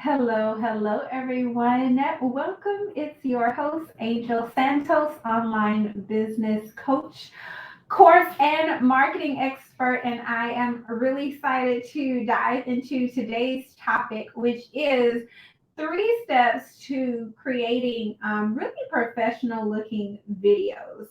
Hello, everyone. Welcome. It's your host, Angel Santos, online business coach, course, and marketing expert. And I am really excited to dive into today's topic, which is 3 steps to creating really professional looking videos.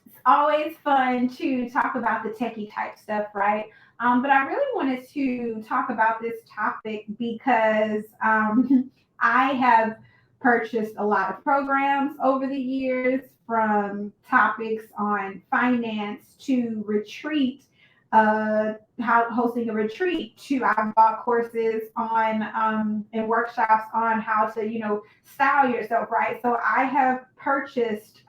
It's always fun to talk about the techie type stuff, right? But I really wanted to talk about this topic because I have purchased a lot of programs over the years, from topics on finance to retreat, how hosting a retreat, to I've bought courses on and workshops on how to style yourself right. So I have purchased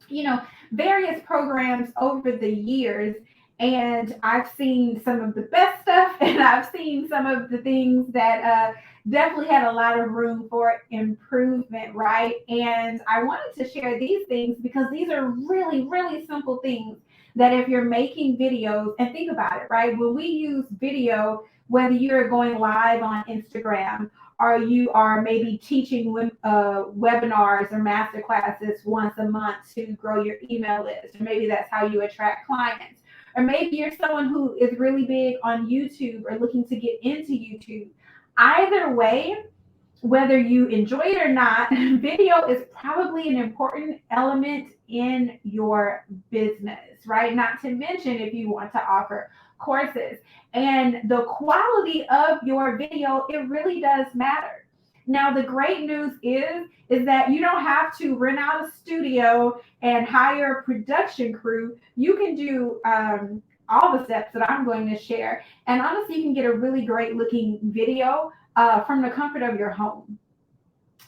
you know, various programs over the years. And I've seen some of the best stuff, and I've seen some of the things that definitely had a lot of room for improvement, right? And I wanted to share these things because these are really, really simple things that if you're making videos, and think about it, right? When we use video, whether you're going live on Instagram, or you are maybe teaching webinars or master classes once a month to grow your email list, or maybe that's how you attract clients, or maybe you're someone who is really big on YouTube or looking to get into YouTube. Either way, whether you enjoy it or not, video is probably an important element in your business, right? Not to mention if you want to offer courses. And the quality of your video, it really does matter. Now, the great news is that you don't have to rent out a studio and hire a production crew. You can do all the steps that I'm going to share. And honestly, you can get a really great looking video from the comfort of your home,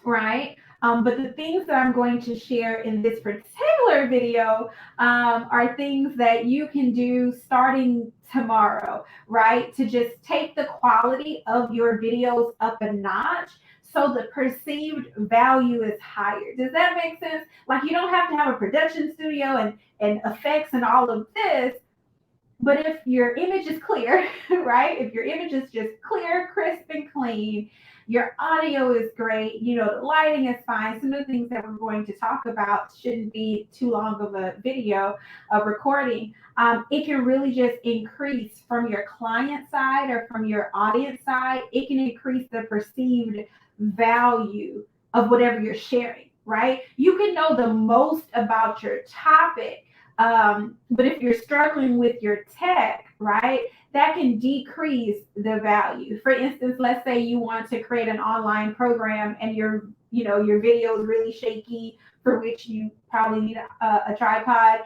right? But the things that I'm going to share in this particular video are things that you can do starting tomorrow, right? To just take the quality of your videos up a notch so the perceived value is higher. Does that make sense? Like, you don't have to have a production studio and effects and all of this. But if your image is clear, right? If your image is just clear, crisp, and clean, your audio is great, the lighting is fine. Some of the things that we're going to talk about shouldn't be too long of a video of recording. It can really just increase from your client side or from your audience side. It can increase the perceived value of whatever you're sharing, right? You can know the most about your topic, but if you're struggling with your tech, right, that can decrease the value. For instance, let's say you want to create an online program and your video is really shaky, for which you probably need a tripod,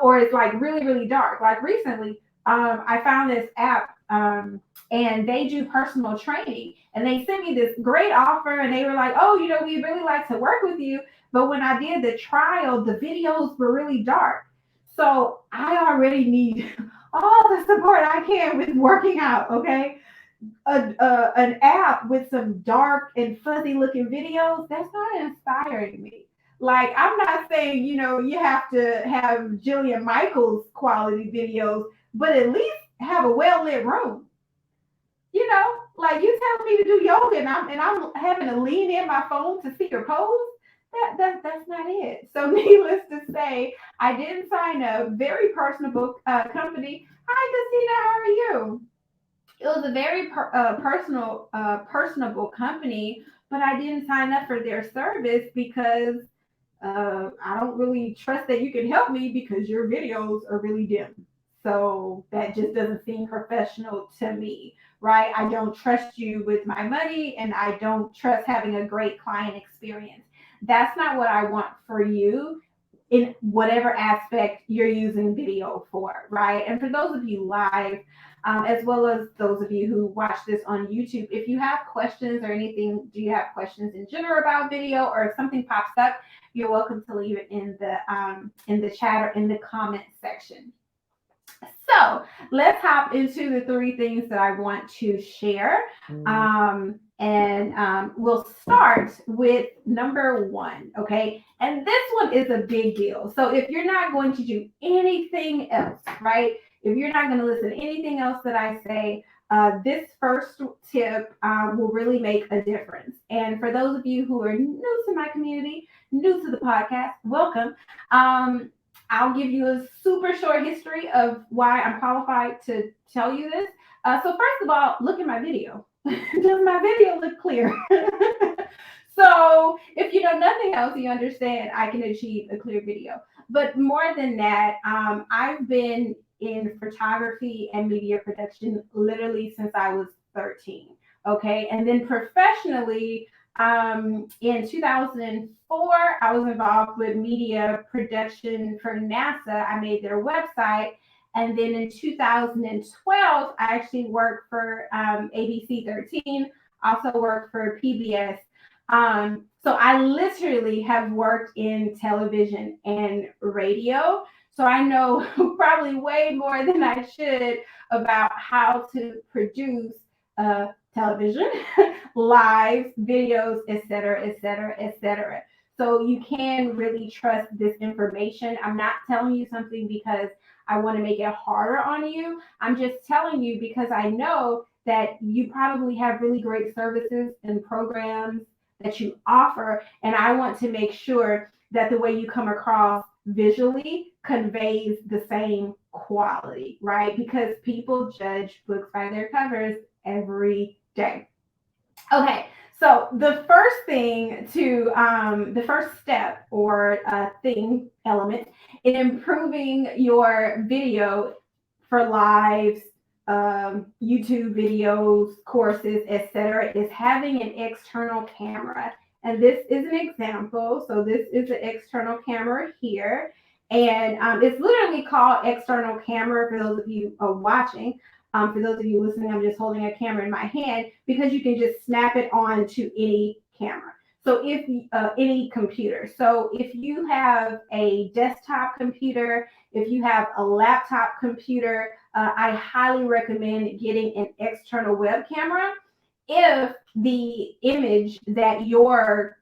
or it's like really, really dark. Like recently, I found this app, and they do personal training, and they sent me this great offer, and they were like, oh, we really like to work with you. But when I did the trial, the videos were really dark. So I already need all the support I can with working out, okay? An app with some dark and fuzzy looking videos, that's not inspiring me. Like, I'm not saying, you have to have Jillian Michaels quality videos, but at least have a well lit room. Like, you telling me to do yoga and I'm having to lean in my phone to see your pose. That's not it. So needless to say, I didn't sign up. Very personable company. Hi, Christina. How are you? It was a very personable company, but I didn't sign up for their service because I don't really trust that you can help me because your videos are really dim. So that just doesn't seem professional to me, right? I don't trust you with my money, and I don't trust having a great client experience. That's not what I want for you in whatever aspect you're using video for, right? And for those of you live, as well as those of you who watch this on YouTube, if you have questions or anything, do you have questions in general about video, or if something pops up, you're welcome to leave it in the chat or in the comment section. So let's hop into the 3 things that I want to share. And we'll start with number 1, okay? And this one is a big deal. So if you're not going to do anything else, right? If you're not going to listen to anything else that I say, this first tip will really make a difference. And for those of you who are new to my community, new to the podcast, welcome. Um, I'll give you a super short history of why I'm qualified to tell you this. So, first of all, look at my video. Does my video look clear? So, if you know nothing else, you understand I can achieve a clear video. But more than that, I've been in photography and media production literally since I was 13. Okay. And then professionally, in 2004, I was involved with media production for NASA. I made their website. And then in 2012, I actually worked for ABC 13, also worked for PBS. So I literally have worked in television and radio. So I know probably way more than I should about how to produce television, live videos, etc., etc., etc. So you can really trust this information. I'm not telling you something because I want to make it harder on you. I'm just telling you because I know that you probably have really great services and programs that you offer. And I want to make sure that the way you come across visually conveys the same quality, right? Because people judge books by their covers every day. Okay, so the first step or thing element in improving your video for lives, YouTube videos, courses, etc., is having an external camera. And this is an example. So this is an external camera here. And it's literally called external camera for those of you watching. For those of you listening, I'm just holding a camera in my hand because you can just snap it on to any camera. So if any computer. So if you have a desktop computer, if you have a laptop computer, I highly recommend getting an external web camera if the image that your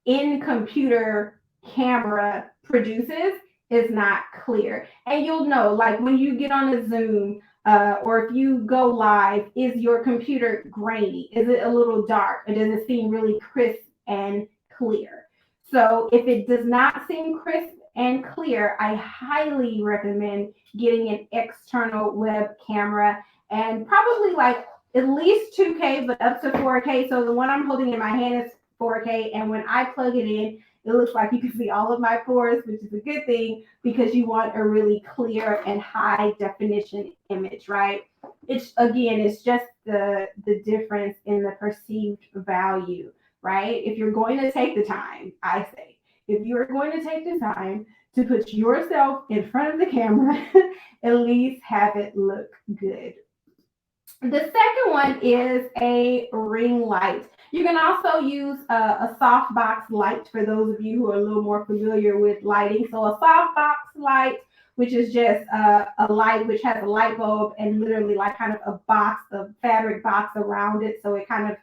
in computer camera produces is not clear. And you'll know, like when you get on a Zoom or if you go live, is your computer grainy? Is it a little dark? Or does it seem really crisp and clear? So if it does not seem crisp and clear, I highly recommend getting an external web camera and probably like at least 2K, but up to 4K. So the one I'm holding in my hand is 4K. And when I plug it in, it looks like you can see all of my pores, which is a good thing because you want a really clear and high definition image, right? It's just the difference in the perceived value, right? If you're going to take the time, I say, if you're going to take the time to put yourself in front of the camera, at least have it look good. The second one is a ring light. You can also use a softbox light for those of you who are a little more familiar with lighting. So a softbox light, which is just a light which has a light bulb and literally like kind of a box, a fabric box around it. So it kind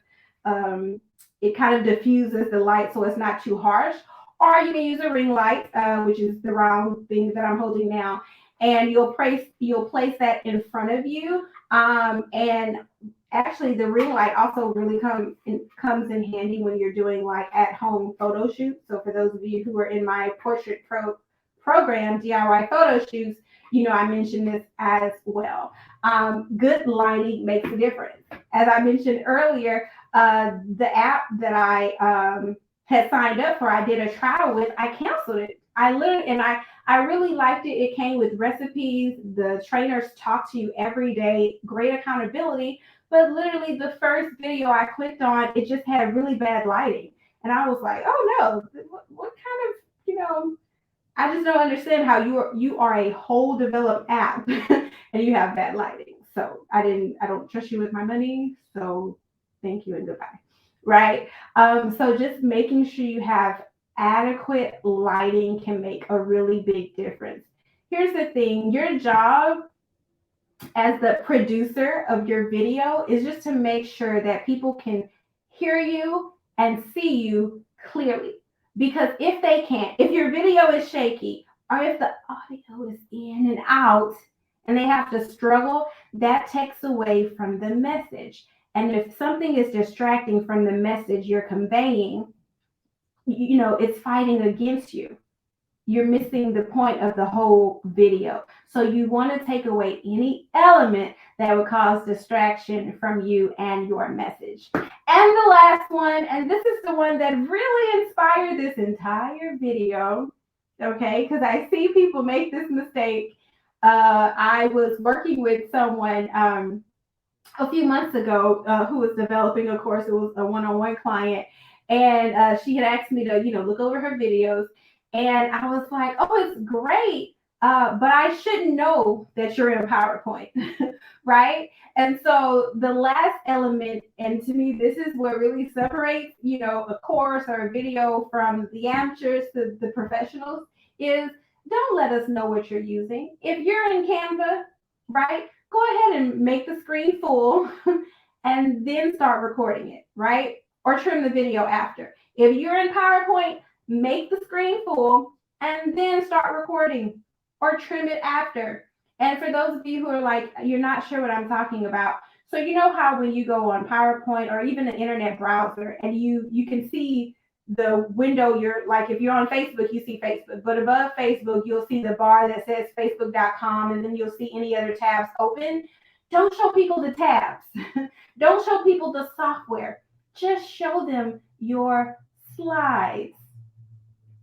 of diffuses the light so it's not too harsh. Or you can use a ring light, which is the round thing that I'm holding now, and you'll place that in front of you. And actually, the ring light also really comes in handy when you're doing like at home photo shoots. So for those of you who are in my portrait program, DIY photo shoots, you know I mentioned this as well. Good lighting makes a difference. As I mentioned earlier, the app that I had signed up for, I did a trial with, I canceled it. I really liked it. It came with recipes. The trainers talk to you every day, great accountability. But literally, the first video I clicked on, it just had really bad lighting. And I was like, oh no, what kind of, I just don't understand how you are a whole developed app and you have bad lighting. So I don't trust you with my money. So thank you and goodbye. Right. So just making sure you have adequate lighting can make a really big difference. Here's the thing, your job as the producer of your video is just to make sure that people can hear you and see you clearly. Because if they can't, if your video is shaky, or if the audio is in and out, and they have to struggle, that takes away from the message. And if something is distracting from the message you're conveying, it's fighting against you. You're missing the point of the whole video. So you want to take away any element that would cause distraction from you and your message. And the last one, and this is the one that really inspired this entire video, okay, because I see people make this mistake. I was working with someone a few months ago who was developing a course. It was a one-on-one client, and she had asked me to, look over her videos, and I was like, "Oh, it's great, but I shouldn't know that you're in a PowerPoint, right?" And so the last element, and to me, this is what really separates, a course or a video from the amateurs to the professionals, is don't let us know what you're using. If you're in Canva, right? Go ahead and make the screen full and then start recording it, right? Or trim the video after. If you're in PowerPoint, make the screen full and then start recording or trim it after. And for those of you who are like, you're not sure what I'm talking about. So you know how when you go on PowerPoint or even an internet browser and you can see the window, you're like, if you're on Facebook, you see Facebook, but above Facebook, you'll see the bar that says facebook.com, and then you'll see any other tabs open. Don't show people the tabs. Don't show people the software. Just show them your slides.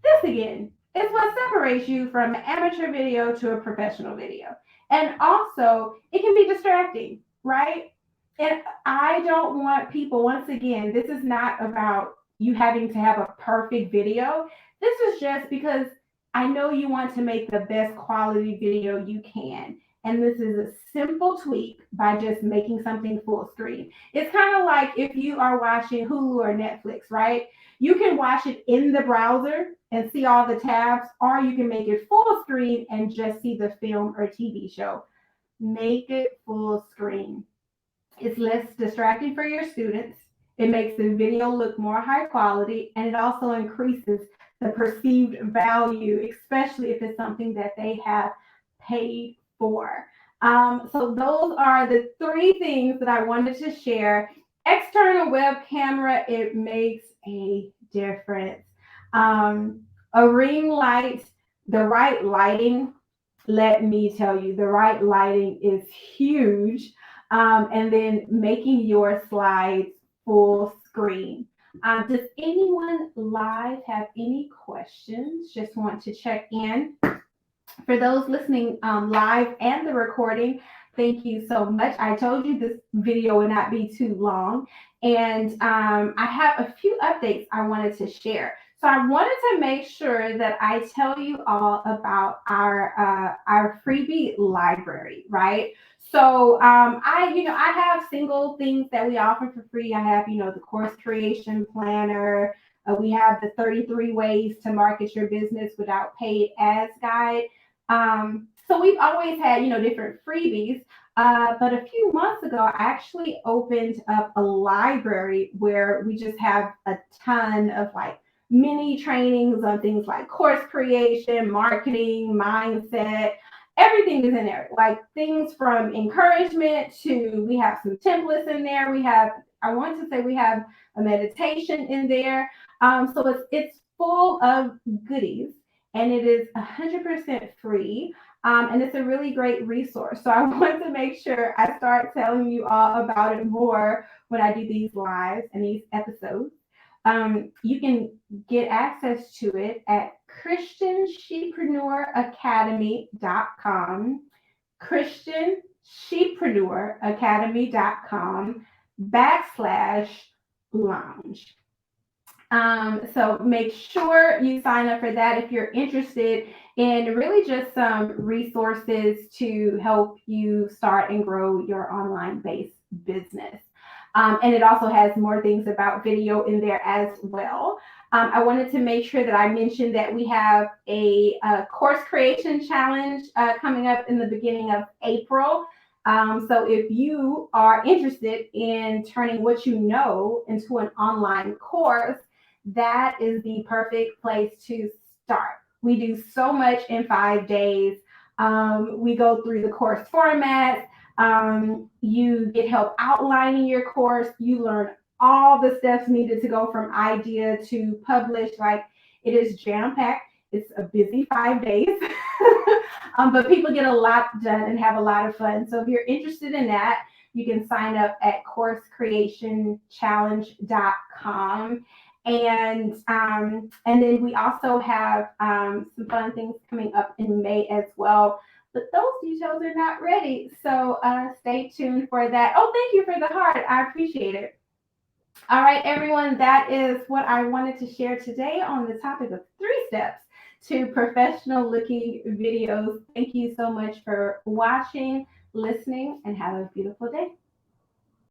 This again is what separates you from an amateur video to a professional video. And also, it can be distracting, right? And I don't want people, once again, this is not about you having to have a perfect video. This is just because I know you want to make the best quality video you can. And this is a simple tweak by just making something full screen. It's kind of like if you are watching Hulu or Netflix, right? You can watch it in the browser and see all the tabs, or you can make it full screen and just see the film or TV show. Make it full screen. It's less distracting for your students. It makes the video look more high quality, and it also increases the perceived value, especially if it's something that they have paid for. So those are the three things that I wanted to share. External web camera, it makes a difference. A ring light, the right lighting, let me tell you, the right lighting is huge. And then making your slides full screen. Does anyone live have any questions? Just want to check in. For those listening live and the recording, thank you so much. I told you this video would not be too long. And I have a few updates I wanted to share. So I wanted to make sure that I tell you all about our freebie library, right? So I have single things that we offer for free. I have, the course creation planner. We have the 33 ways to market your business without paid ads guide. So we've always had, different freebies. But a few months ago, I actually opened up a library where we just have a ton of like mini trainings on things like course creation, marketing, mindset. Everything is in there, like things from encouragement to, we have some templates in there. I want to say we have a meditation in there. So it's full of goodies, and it is 100% free. And it's a really great resource. So I want to make sure I start telling you all about it more when I do these lives and these episodes. You can get access to it at christianshepreneuracademy.com, christianshepreneuracademy.com/lounge. So make sure you sign up for that if you're interested in really just some resources to help you start and grow your online-based business. And it also has more things about video in there as well. I wanted to make sure that I mentioned that we have a course creation challenge coming up in the beginning of April. So if you are interested in turning what you know into an online course, that is the perfect place to start. We do so much in 5 days. We go through the course format. You get help outlining your course. You learn all the steps needed to go from idea to publish. Like, it is jam packed. It's a busy 5 days, but people get a lot done and have a lot of fun. So if you're interested in that, you can sign up at coursecreationchallenge.com. And then we also have some fun things coming up in May as well, but those details are not ready. So stay tuned for that. Oh, thank you for the heart. I appreciate it. All right, everyone, that is what I wanted to share today on the topic of 3 steps to professional looking videos. Thank you so much for watching, listening, and have a beautiful day.